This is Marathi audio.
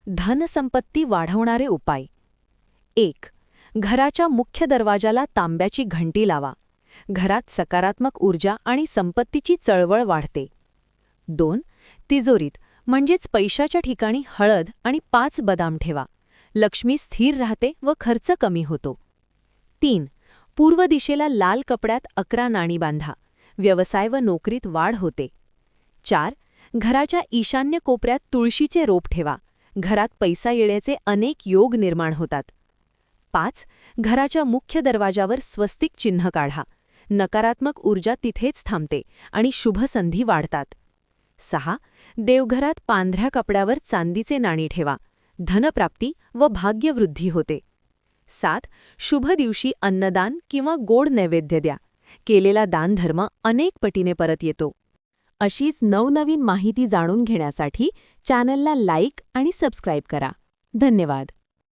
धनसंपत्ती वाढवणारे उपाय. 1. घराच्या मुख्य दरवाजाला तांब्याची घंटी लावा. घरात सकारात्मक ऊर्जा आणि संपत्तीची चळवळ वाढते. 2. तिजोरीत म्हणजेच पैशाच्या ठिकाणी हळद आणि 5 बदाम ठेवा. लक्ष्मी स्थिर राहते व खर्च कमी होतो. 3. पूर्व दिशेला लाल कपड्यात 11 नाणी बांधा. व्यवसाय व नोकरीत वाढ होते. 4. घराच्या ईशान्य कोपऱ्यात तुळशीचे रोप ठेवा. घरात पैसा येण्याचे अनेक योग निर्माण होतात. 5. घराच्या मुख्य दरवाजावर स्वस्तिक चिन्ह काढा. नकारात्मक ऊर्जा तिथेच थांबते आणि शुभ संधी वाढतात. 6. देवघरात पांढऱ्या कपड्यावर चांदीचे नाणी ठेवा. धनप्राप्ती व भाग्यवृद्धी होते. 7. शुभ दिवशी अन्नदान किंवा गोड नैवेद्य द्या. केलेला दानधर्म अनेक पटीने परत येतो. अशीच नवनवीन माहिती जाणून घेण्यासाठी चॅनलला लाईक आणि सबस्क्राईब करा. धन्यवाद.